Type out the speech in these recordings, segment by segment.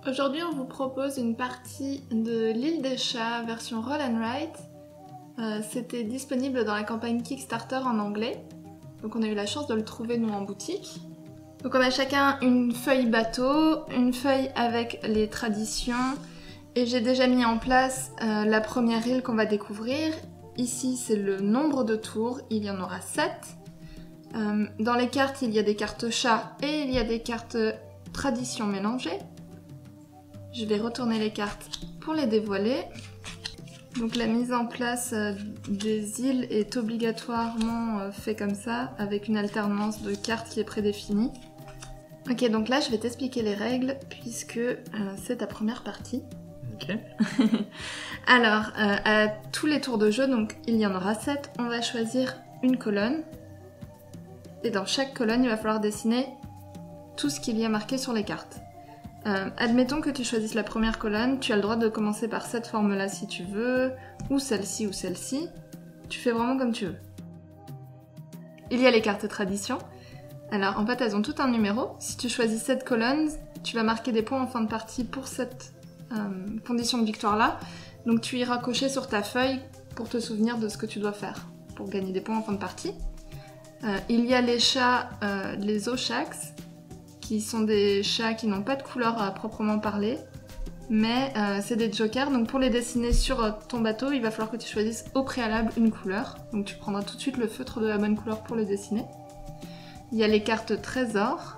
Aujourd'hui, on vous propose une partie de l'île des chats version Roll and Write. C'était disponible dans la campagne Kickstarter en anglais, donc on a eu la chance de le trouver nous en boutique. Donc on a chacun une feuille bateau, une feuille avec les traditions, et j'ai déjà mis en place la première île qu'on va découvrir. Ici c'est le nombre de tours, il y en aura 7. Dans les cartes il y a des cartes chats et il y a des cartes traditions mélangées. Je vais retourner les cartes pour les dévoiler. Donc la mise en place des îles est obligatoirement fait comme ça, avec une alternance de cartes qui est prédéfinie. Ok, donc là je vais t'expliquer les règles, puisque c'est ta première partie. Ok. Alors, à tous les tours de jeu, donc il y en aura 7, on va choisir une colonne. Et dans chaque colonne, il va falloir dessiner tout ce qu'il y a marqué sur les cartes. Admettons que tu choisisses la première colonne, tu as le droit de commencer par cette forme-là si tu veux, ou celle-ci ou celle-ci. Tu fais vraiment comme tu veux. Il y a les cartes tradition. Alors en fait elles ont tout un numéro. Si tu choisis cette colonne, tu vas marquer des points en fin de partie pour cette condition de victoire-là. Donc tu iras cocher sur ta feuille pour te souvenir de ce que tu dois faire pour gagner des points en fin de partie. Il y a les chats, les Oshax, qui sont des chats qui n'ont pas de couleur à proprement parler, mais c'est des jokers, donc pour les dessiner sur ton bateau, il va falloir que tu choisisses au préalable une couleur. Donc tu prendras tout de suite le feutre de la bonne couleur pour le dessiner. Il y a les cartes trésors.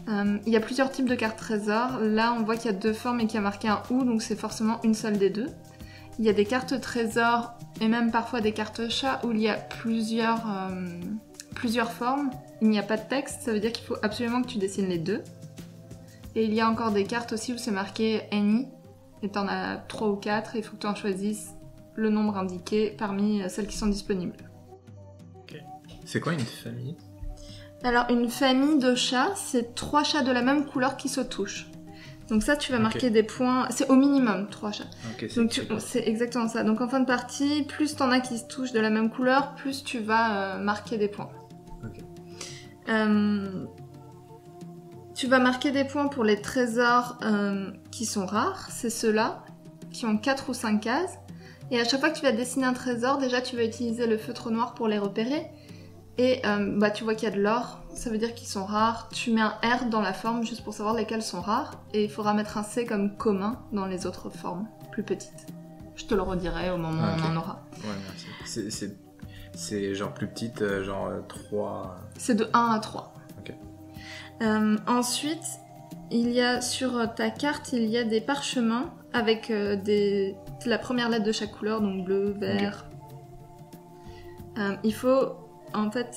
Il y a plusieurs types de cartes trésors. Là, on voit qu'il y a deux formes et qu'il y a marqué un OU, donc c'est forcément une seule des deux. Il y a des cartes trésors et même parfois des cartes chats où il y a plusieurs formes. Il n'y a pas de texte, ça veut dire qu'il faut absolument que tu dessines les deux. Et il y a encore des cartes aussi où c'est marqué Any, et t'en as 3 ou 4, et il faut que tu en choisisses le nombre indiqué parmi celles qui sont disponibles. Ok. C'est quoi une famille? Alors une famille de chats, c'est 3 chats de la même couleur qui se touchent. Donc ça, tu vas marquer des points, c'est au minimum 3 chats. Okay, donc c'est exactement ça. Donc en fin de partie, plus t'en as qui se touchent de la même couleur, plus tu vas marquer des points. Okay. Tu vas marquer des points pour les trésors qui sont rares, c'est ceux-là, qui ont 4 ou 5 cases. Et à chaque fois que tu vas dessiner un trésor, déjà tu vas utiliser le feutre noir pour les repérer. Et tu vois qu'il y a de l'or, ça veut dire qu'ils sont rares. Tu mets un R dans la forme juste pour savoir lesquels sont rares. Et il faudra mettre un C comme commun dans les autres formes, plus petites. Je te le redirai au moment où on en aura. Ouais, merci. C'est genre plus petite, genre 3... C'est de 1 à 3. Ok. Ensuite, il y a sur ta carte, il y a des parchemins avec la première lettre de chaque couleur, donc bleu, vert. Okay. Il faut, en fait,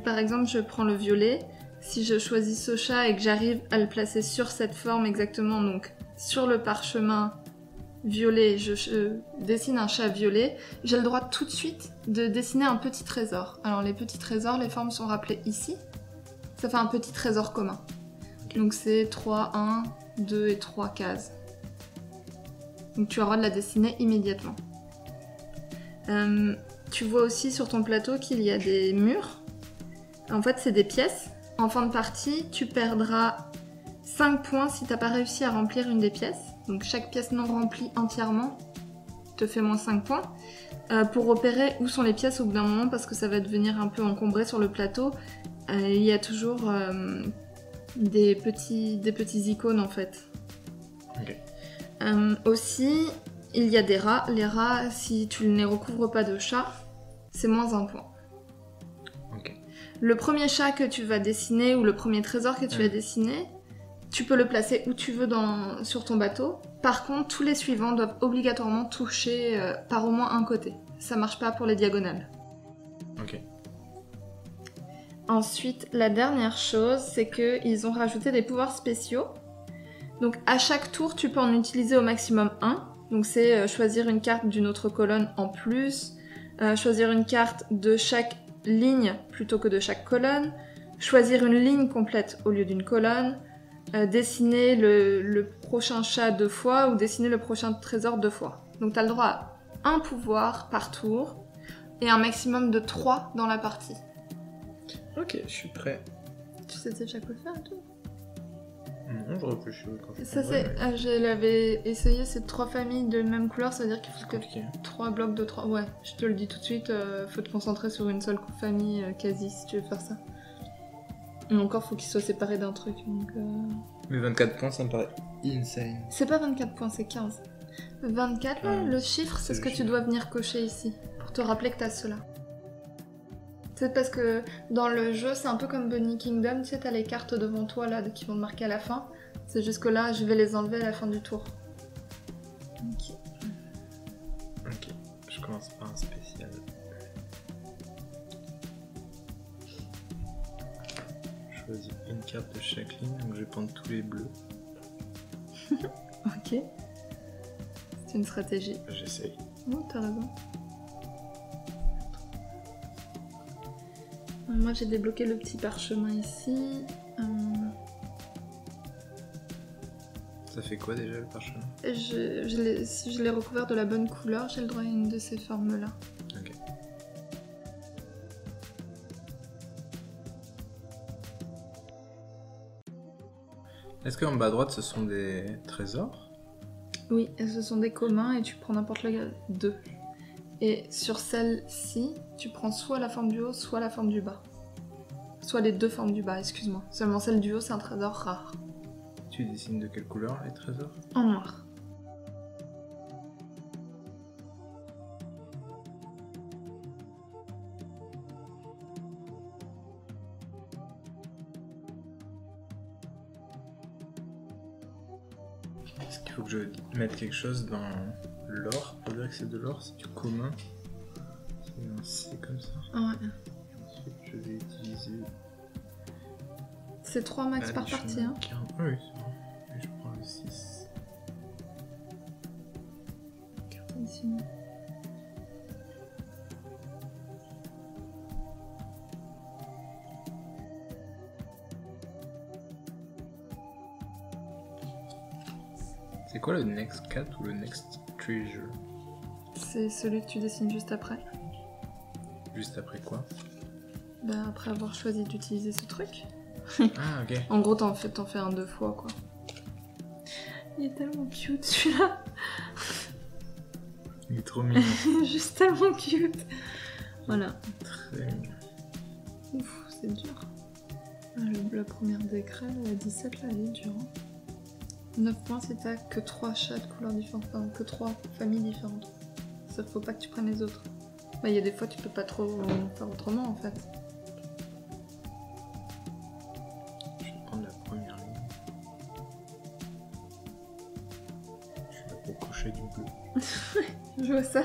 par exemple, je prends le violet, si je choisis ce chat et que j'arrive à le placer sur cette forme exactement, donc sur le parchemin violet, je dessine un chat violet, j'ai le droit tout de suite de dessiner un petit trésor. Alors les petits trésors, les formes sont rappelées ici. Ça fait un petit trésor commun. Donc c'est 3, 1, 2 et 3 cases. Donc tu auras de la dessiner immédiatement. Tu vois aussi sur ton plateau qu'il y a des murs. En fait, c'est des pièces. En fin de partie, tu perdras 5 points si tu n'as pas réussi à remplir une des pièces. Donc chaque pièce non remplie entièrement te fait moins 5 points. Pour repérer où sont les pièces au bout d'un moment, parce que ça va devenir un peu encombré sur le plateau, il y a toujours des petits icônes en fait. Okay. Aussi, il y a des rats. Les rats, si tu ne les recouvres pas de chat, c'est moins 1 point. Okay. Le premier chat que tu vas dessiner ou le premier trésor que tu vas dessiner, tu peux le placer où tu veux sur ton bateau. Par contre, tous les suivants doivent obligatoirement toucher par au moins un côté. Ça marche pas pour les diagonales. Ok. Ensuite, la dernière chose, c'est qu'ils ont rajouté des pouvoirs spéciaux. Donc à chaque tour, tu peux en utiliser au maximum 1. Donc c'est choisir une carte d'une autre colonne en plus, choisir une carte de chaque ligne plutôt que de chaque colonne, choisir une ligne complète au lieu d'une colonne, dessiner le prochain chat 2 fois ou dessiner le prochain trésor 2 fois. Donc tu as le droit à un pouvoir par tour et un maximum de 3 dans la partie. Ok, je suis prêt. Tu sais déjà quoi faire et tout? Non, je réfléchis quand je Ça, prends, c'est. ouais, Je l'avais essayé, c'est 3 familles de même couleur, ça veut dire qu'il faut que compliqué. 3 blocs de 3. Ouais, je te le dis tout de suite, faut te concentrer sur une seule famille quasi si tu veux faire ça. Et encore, faut qu'ils soient séparés d'un truc. Donc, Mais 24 points, ça me paraît insane. c'est pas 24 points, c'est 15. 24, là, Ah, le chiffre, c'est c'est ce le que tu chiffre. dois venir cocher ici, pour te rappeler que t'as cela. C'est parce que dans le jeu, c'est un peu comme Bunny Kingdom, tu sais, t'as les cartes devant toi là qui vont te marquer à la fin. C'est juste que là, je vais les enlever à la fin du tour. Ok. Ok, je commence par un spécial. Je choisis une carte de chaque ligne, donc je vais prendre tous les bleus. Ok. C'est une stratégie. J'essaye. Oh, t'as raison. Moi, j'ai débloqué le petit parchemin ici. Ça fait quoi déjà le parchemin? Si je l'ai recouvert de la bonne couleur, j'ai le droit à une de ces formes-là. Ok. Est-ce qu'en bas à droite ce sont des trésors? Oui, et ce sont des communs et tu prends n'importe lequel deux. Et sur celle-ci, tu prends soit la forme du haut, soit la forme du bas. Soit les deux formes du bas, excuse-moi. Seulement celle du haut, c'est un trésor rare. Tu dessines de quelle couleur les trésors? En noir. Est-ce qu'il faut que je mette quelque chose dans l'or pour dire que c'est de l'or? C'est du commun? C'est un C comme ça. Ouais. Ensuite, je vais utiliser. C'est 3 max par partie, hein. Oui, c'est bon. Et je prends le 6. Carte ici. C'est quoi le next cat ou le next treasure? C'est celui que tu dessines juste après. Juste après quoi? Bah, après avoir choisi d'utiliser ce truc. Ah, ok. En gros, t'en fais un 2 fois, quoi. Il est tellement cute, celui-là. Il est trop mignon. Il est juste tellement cute. Voilà. Très mignon. Ouf, c'est dur. Ah, la première décret, la 17, là, elle est dure. Hein. 9 points si t'as que 3 chats de couleurs différentes, enfin, que 3 familles différentes. Ça, faut pas que tu prennes les autres. Bah, il y a des fois, tu peux pas trop faire autrement, en fait. Je vais prendre la première ligne. Je suis là pour cocher du bleu. Je vois ça.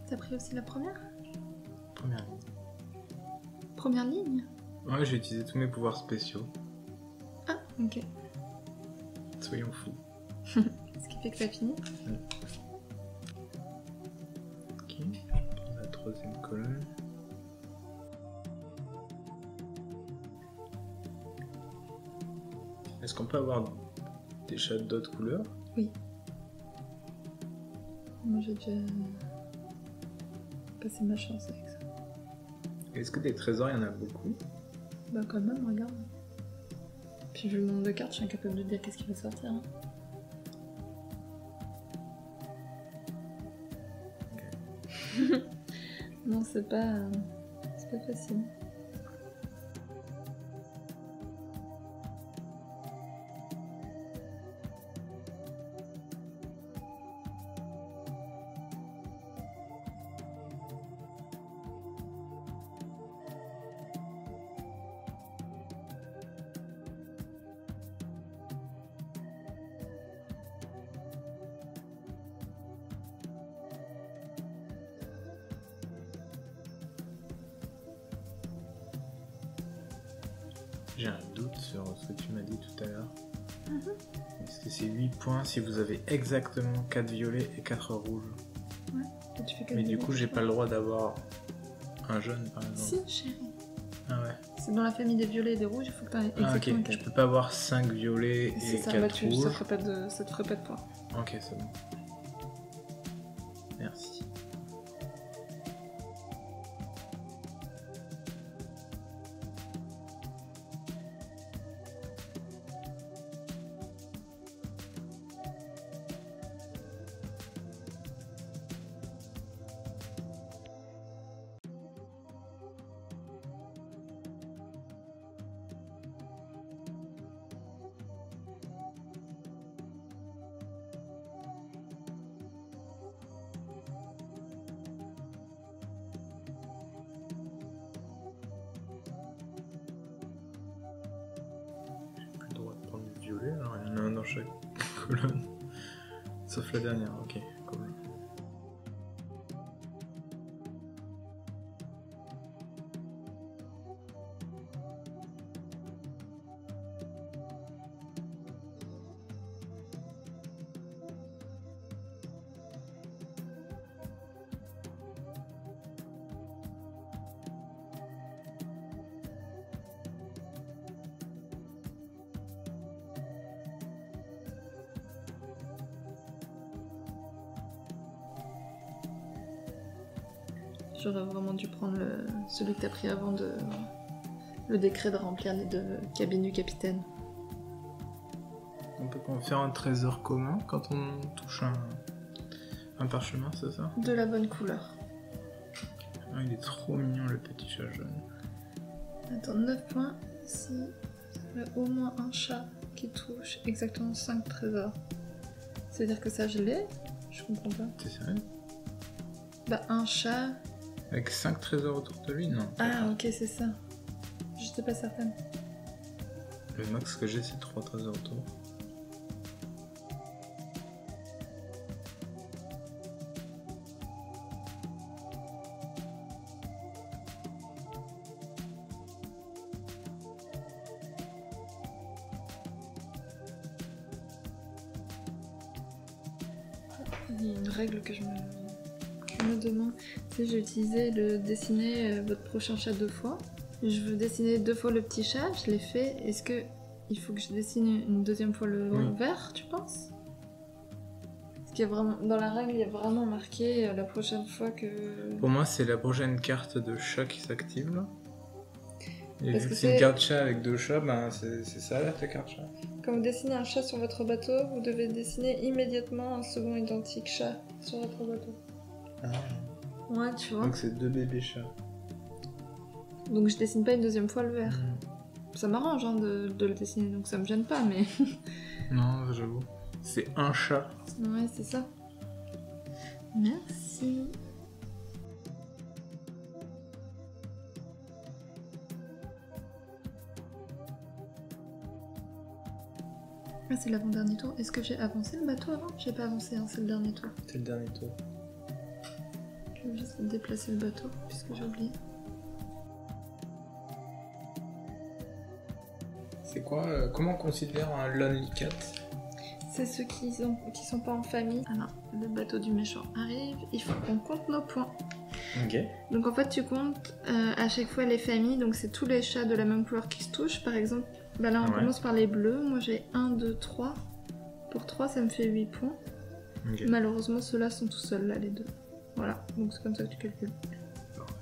T'as pris aussi la première? Première ligne. Première ligne? Ouais, j'ai utilisé tous mes pouvoirs spéciaux. Ah, ok. Soyons fous. Ce qui fait que t'as fini. Ok, je prends la troisième colonne. Est-ce qu'on peut avoir des chats d'autres couleurs? Moi, j'ai déjà passé ma chance avec ça. Est-ce que des trésors, il y en a beaucoup? Bah, quand même, regarde. Puis, vu le nombre de cartes, je suis incapable de dire qu'est-ce qui va sortir. Hein. Non, c'est pas facile. J'ai un doute sur ce que tu m'as dit tout à l'heure. Est-ce que c'est 8 points si vous avez exactement 4 violets et 4 rouges? Et tu fais Mais du coup, j'ai pas le droit d'avoir un jaune par exemple. Si, chérie. Ah ouais. C'est dans la famille des violets et des rouges, il faut que tu aies Ah, exactement ok. 4. Je peux pas avoir 5 violets C'est et ça, 4 bah, ça rouges. te ferait pas de points. Ok, c'est bon. Merci. J'ai plus le droit de prendre du violet, alors il y en a un dans chaque colonne. Sauf la dernière, ok, cool. J'aurais vraiment dû prendre celui que t'as pris avant le décret de remplir les 2 cabines du capitaine. On peut pas en faire un trésor commun quand on touche un parchemin, c'est ça? De la bonne couleur. Ah, il est trop mignon le petit chat jaune. Attends, 9 points. Ici, il y a au moins un chat qui touche exactement 5 trésors. Ça veut dire que ça, je l'ai? Je comprends pas. T'es sérieux? Bah, un chat. Avec 5 trésors autour de lui? Non. Ah, ok, c'est ça. J'étais pas certaine. Le max que j'ai, c'est 3 trésors autour. Il y a une règle que je me demande. Tu sais, j'ai utilisé le dessiner votre prochain chat 2 fois. Je veux dessiner 2 fois le petit chat, je l'ai fait. Est-ce que il faut que je dessine une deuxième fois le vert, tu penses? Parce qu'il y a vraiment, dans la règle, il y a vraiment marqué la prochaine fois que... Pour moi, c'est la prochaine carte de chat qui s'active là. Et Parce vu que que c'est une c'est- carte chat avec 2 chats, ben c'est ça là ta carte chat. Quand vous dessinez un chat sur votre bateau, vous devez dessiner immédiatement un second identique chat sur votre bateau. Ah. Ouais, tu vois. Donc c'est 2 bébés chats. Donc je dessine pas une deuxième fois le vert. Mm. Ça m'arrange hein, de le dessiner, donc ça me gêne pas, mais... Non, j'avoue. C'est un chat. Ouais, c'est ça. Merci. Ah, c'est l'avant-dernier tour. Est-ce que j'ai avancé le bateau avant? J'ai pas avancé, hein, c'est le dernier tour. C'est le dernier tour. Je vais juste déplacer le bateau, puisque j'ai oublié. C'est quoi comment on considère un lonely cat? C'est ceux qui sont pas en famille. Alors, le bateau du méchant arrive, il faut qu'on compte nos points. Ok. Donc en fait, tu comptes à chaque fois les familles, donc c'est tous les chats de la même couleur qui se touchent. Par exemple, bah là on Ouais. commence par les bleus. Moi j'ai 1, 2, 3. Pour 3, ça me fait 8 points. Ok. Malheureusement, ceux-là sont tout seuls, là, les deux. Voilà, donc c'est comme ça que tu calcules. Parfait.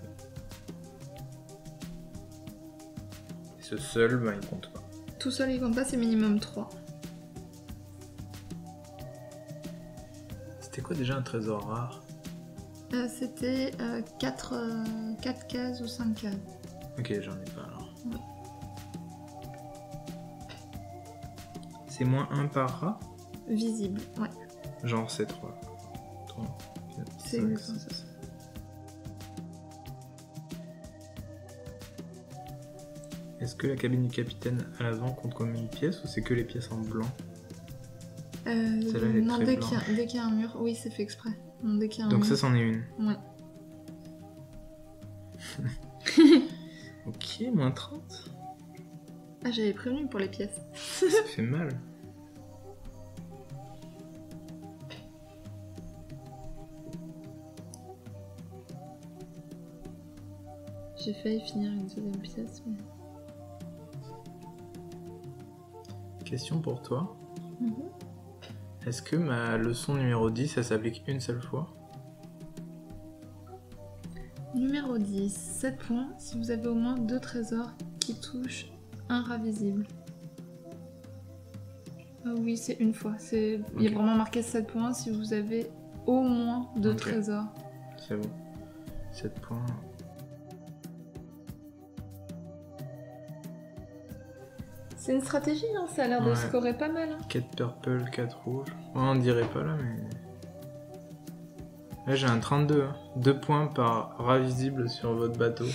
Et ce seul, ben il compte pas. Tout seul, il compte pas, c'est minimum 3. C'était quoi déjà un trésor rare? C'était 4 cases ou 5 cases. Ok, j'en ai pas alors. Ouais. C'est moins 1 par rat? Visible, ouais. Genre c'est 3. 3, 4, C'est 5, exactement 6. Est-ce que la cabine du capitaine à l'avant compte comme une pièce ou c'est que les pièces en blanc? Celle-là, elle est non, très dès blanche. qu'il y a un mur, oui, c'est fait exprès. Non, dès qu'il y a un Donc mur. ça, c'en est une. Ouais. Ok, moins 30. Ah, j'avais prévenu pour les pièces. Ça fait mal. J'ai failli finir une deuxième pièce, mais... question pour toi. Mhm. Est-ce que ma leçon numéro 10, ça s'applique une seule fois? Numéro 10, 7 points si vous avez au moins 2 trésors qui touchent un rat visible. Ah oui, c'est une fois. Il y a Ok. vraiment marqué 7 points si vous avez au moins 2 Ok. trésors. C'est bon. 7 points. C'est une stratégie, hein, ça a l'air de Ouais. scorer pas mal. Hein. 4 purple, 4 rouges. Ouais, on dirait pas là, mais... Là, j'ai un 32. 2 points par rat visible sur votre bateau.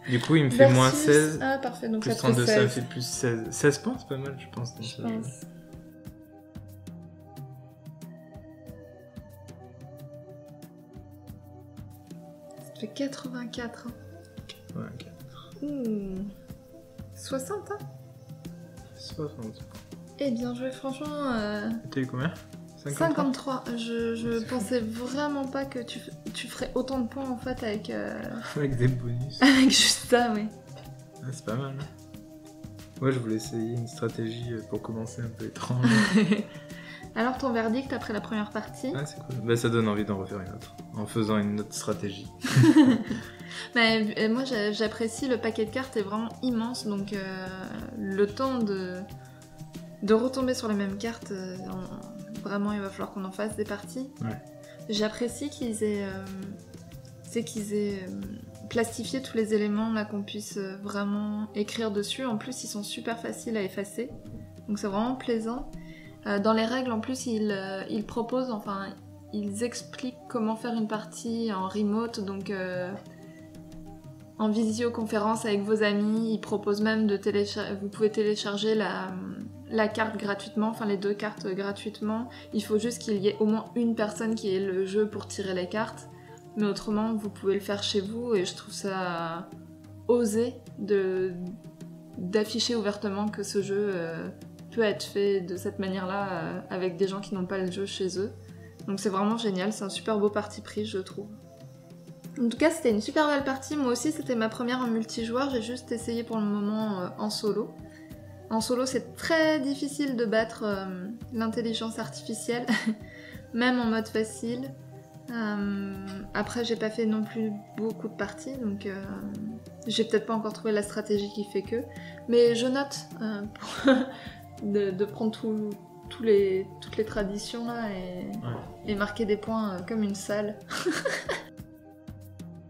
Du coup, il me fait Versus- moins 16. Ah parfait, donc Plus ça te fait 32, ça 16. fait plus 16. 16 points, c'est pas mal, je pense. Dans Je ce pense. jeu. Ça fait 84. Hein. Ouais, ok. Ouh. 60, hein. 60. Eh bien joué, franchement. T'as eu combien? 53. Je pensais vraiment pas que tu ferais autant de points en fait avec, Avec des bonus. avec juste ça, oui. Ah, c'est pas mal. Hein. Ouais, je voulais essayer une stratégie pour commencer un peu étrange. Alors ton verdict après la première partie? Ah, c'est cool. Bah, ça donne envie d'en refaire une autre. En faisant une autre stratégie. Mais moi j'apprécie, le paquet de cartes est vraiment immense, donc le temps de retomber sur les mêmes cartes, vraiment il va falloir qu'on en fasse des parties. Ouais. J'apprécie qu'ils aient plastifié tous les éléments là, qu'on puisse vraiment écrire dessus. En plus ils sont super faciles à effacer, donc c'est vraiment plaisant. Dans les règles en plus ils proposent, enfin ils expliquent comment faire une partie en remote, donc en visioconférence avec vos amis. Ils proposent même vous pouvez télécharger la carte gratuitement, enfin les 2 cartes gratuitement. Il faut juste qu'il y ait au moins une personne qui ait le jeu pour tirer les cartes. Mais autrement, vous pouvez le faire chez vous et je trouve ça osé d'afficher ouvertement que ce jeu peut être fait de cette manière-là avec des gens qui n'ont pas le jeu chez eux. Donc c'est vraiment génial, c'est un super beau parti pris, je trouve. En tout cas, c'était une super belle partie. Moi aussi, c'était ma première en multijoueur. J'ai juste essayé pour le moment en solo. En solo, c'est très difficile de battre l'intelligence artificielle, même en mode facile. Après, j'ai pas fait non plus beaucoup de parties, donc j'ai peut-être pas encore trouvé la stratégie qui fait que. Mais je note de prendre toutes les traditions là et marquer des points comme une salle.